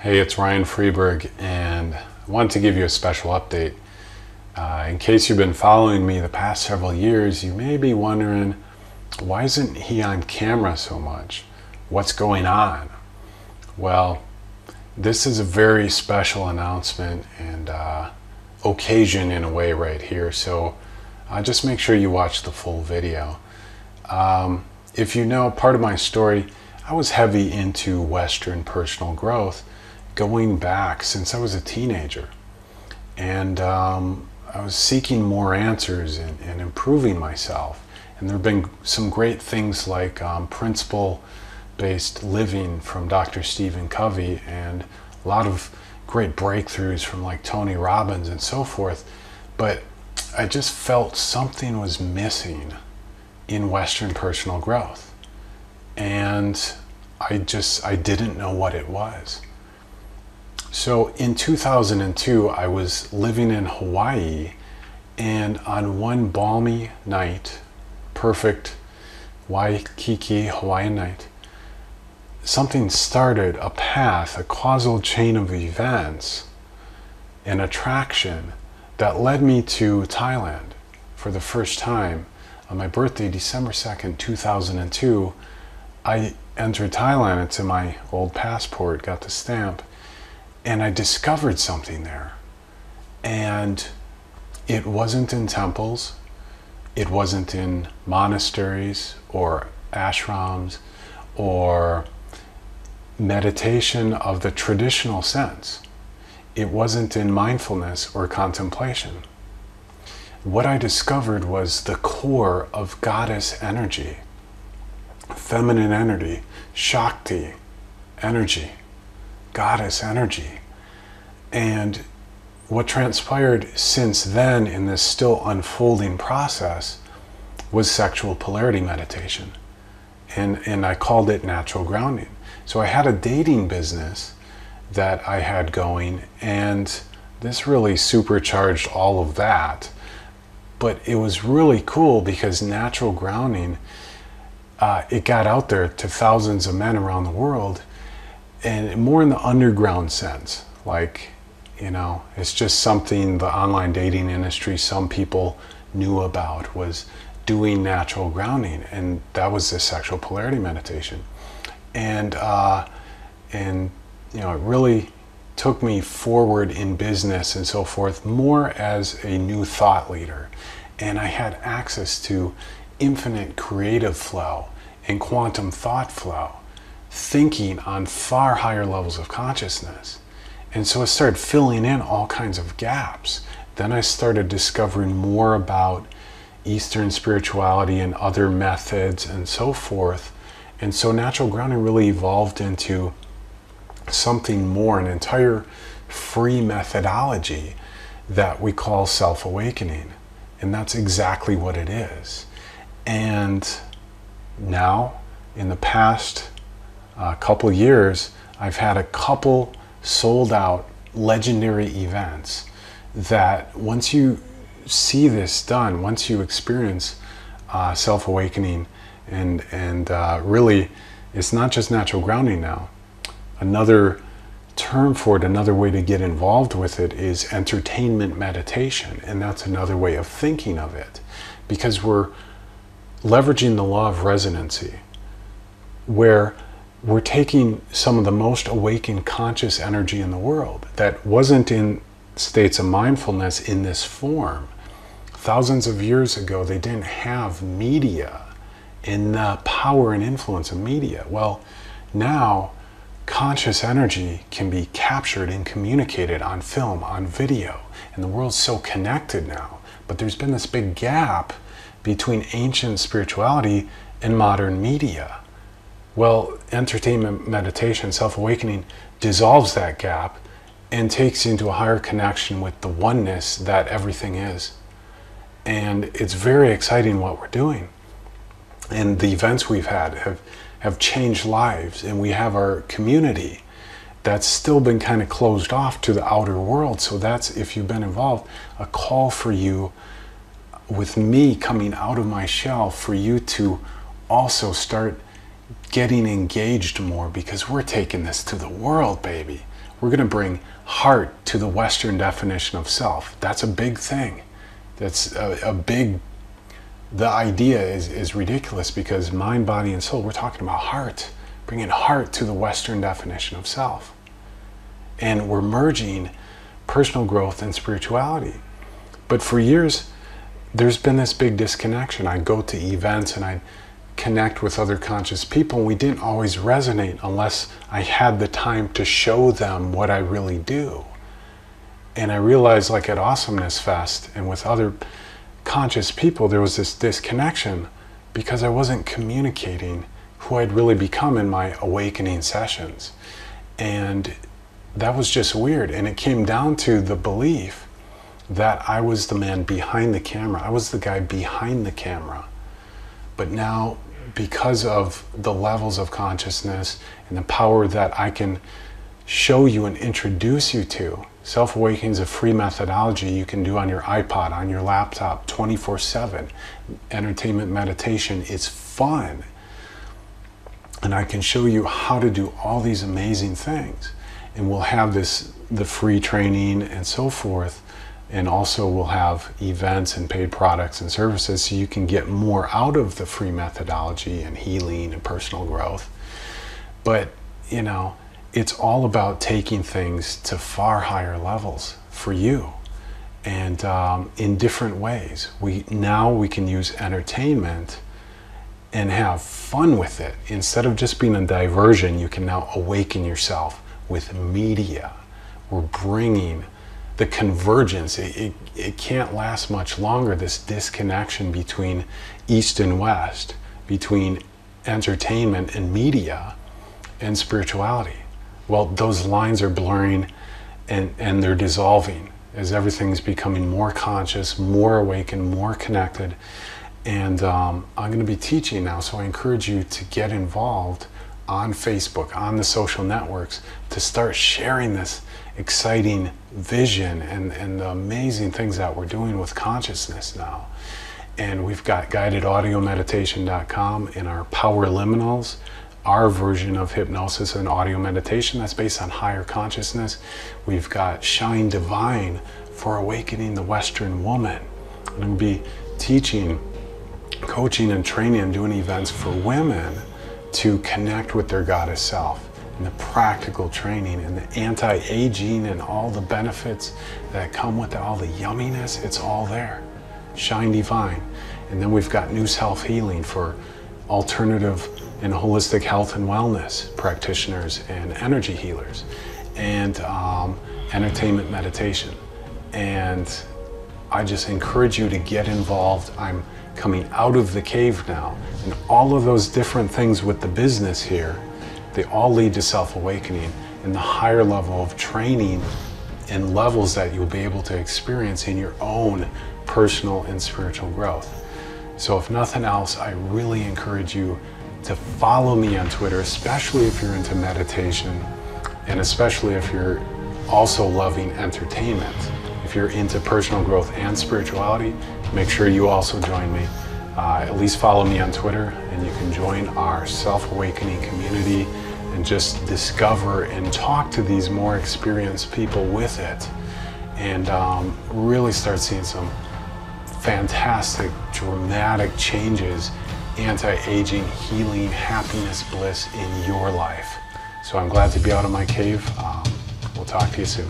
Hey, it's Ryan Freeberg, and I wanted to give you a special update. In case you've been following me the past several years, you may be wondering, why isn't he on camera so much? What's going on? Well, this is a very special announcement and occasion in a way right here, so just make sure you watch the full video. If you know part of my story, I was heavy into Western personal growth going back since I was a teenager, and I was seeking more answers and improving myself. And there have been some great things like principle-based living from Dr. Stephen Covey, and a lot of great breakthroughs from like Tony Robbins and so forth. But I just felt something was missing in Western personal growth, and I didn't know what it was. So in 2002, I was living in Hawaii, and on one balmy night, perfect Waikiki Hawaiian night, something started a path, a causal chain of events, an attraction that led me to Thailand for the first time. On my birthday, December 2nd, 2002, I entered Thailand. It's in my old passport, got the stamp. And I discovered something there. And it wasn't in temples, it wasn't in monasteries or ashrams or meditation of the traditional sense. It wasn't in mindfulness or contemplation. What I discovered was the core of goddess energy, feminine energy, Shakti energy, goddess energy. And what transpired since then in this still unfolding process was sexual polarity meditation. And I called it natural grounding. So I had a dating business that I had going, and this really supercharged all of that. But it was really cool because natural grounding, it got out there to thousands of men around the world, and more in the underground sense. Like, you know, it's just something the online dating industry, some people knew about, was doing natural grounding, and that was the sexual polarity meditation. And you know, it really took me forward in business and so forth, more as a new thought leader. And I had access to infinite creative flow and quantum thought flow, thinking on far higher levels of consciousness. And so I started filling in all kinds of gaps. Then I started discovering more about Eastern spirituality and other methods and so forth. And so natural grounding really evolved into something more, an entire free methodology that we call self-awakening. And that's exactly what it is. And now, in the past couple years, I've had a couple sold out legendary events that once you see this done, once you experience self-awakening, and really it's not just natural grounding now. Another term for it, another way to get involved with it, is entertainment meditation, and that's another way of thinking of it, because we're leveraging the law of resonancy, where we're taking some of the most awakened conscious energy in the world that wasn't in states of mindfulness in this form. Thousands of years ago, they didn't have media and the power and influence of media. Well, now conscious energy can be captured and communicated on film, on video, and the world's so connected now. But there's been this big gap between ancient spirituality and modern media. Well, entertainment meditation, self-awakening, dissolves that gap and takes you into a higher connection with the oneness that everything is. And it's very exciting what we're doing. And the events we've had have changed lives, and we have our community that's still been kind of closed off to the outer world. So that's, if you've been involved, a call for you, with me coming out of my shell, for you to also start getting engaged more, because we're taking this to the world, baby. We're going to bring heart to the Western definition of self. That's a big thing. That's a big, the idea is ridiculous because mind, body, and soul, we're talking about heart, bringing heart to the Western definition of self. And we're merging personal growth and spirituality. But for years, there's been this big disconnection. I'd go to events and I'd connect with other conscious people, and we didn't always resonate unless I had the time to show them what I really do. And I realized, like at Awesomeness Fest and with other conscious people, there was this disconnection because I wasn't communicating who I'd really become in my awakening sessions. And that was just weird. And it came down to the belief that I was the man behind the camera. I was the guy behind the camera. But now, because of the levels of consciousness and the power that I can show you and introduce you to, Self-Awakening is a free methodology you can do on your iPod, on your laptop, 24/7. Entertainment meditation is fun. And I can show you how to do all these amazing things. And we'll have the free training and so forth. And also we'll have events and paid products and services so you can get more out of the free methodology and healing and personal growth. But, you know, it's all about taking things to far higher levels for you, and in different ways. Now we can use entertainment and have fun with it. Instead of just being a diversion, you can now awaken yourself with media. We're bringing the convergence. It can't last much longer, this disconnection between East and West, between entertainment and media and spirituality. Well, those lines are blurring and they're dissolving as everything's becoming more conscious, more awakened, more connected. And I'm going to be teaching now, so I encourage you to get involved on Facebook, on the social networks, to start sharing this exciting vision and the amazing things that we're doing with consciousness now. And we've got guidedaudioMeditation.com and our Power Liminals, our version of hypnosis and audio meditation that's based on higher consciousness. We've got Shine Divine for awakening the Western woman. I'm going to be teaching, coaching, and training and doing events for women to connect with their goddess self, and the practical training and the anti-aging and all the benefits that come with it, all the yumminess, it's all there. Shine Divine. And then we've got new self-healing for alternative and holistic health and wellness practitioners and energy healers, and entertainment meditation. And I just encourage you to get involved. I'm coming out of the cave now, and all of those different things with the business here, they all lead to self-awakening and the higher level of training and levels that you'll be able to experience in your own personal and spiritual growth. So if nothing else, I really encourage you to follow me on Twitter, especially if you're into meditation, and especially if you're also loving entertainment. If you're into personal growth and spirituality, make sure you also join me. At least follow me on Twitter, and you can join our self-awakening community and just discover and talk to these more experienced people with it, and really start seeing some fantastic, dramatic changes, anti-aging, healing, happiness, bliss in your life. So I'm glad to be out of my cave. We'll talk to you soon.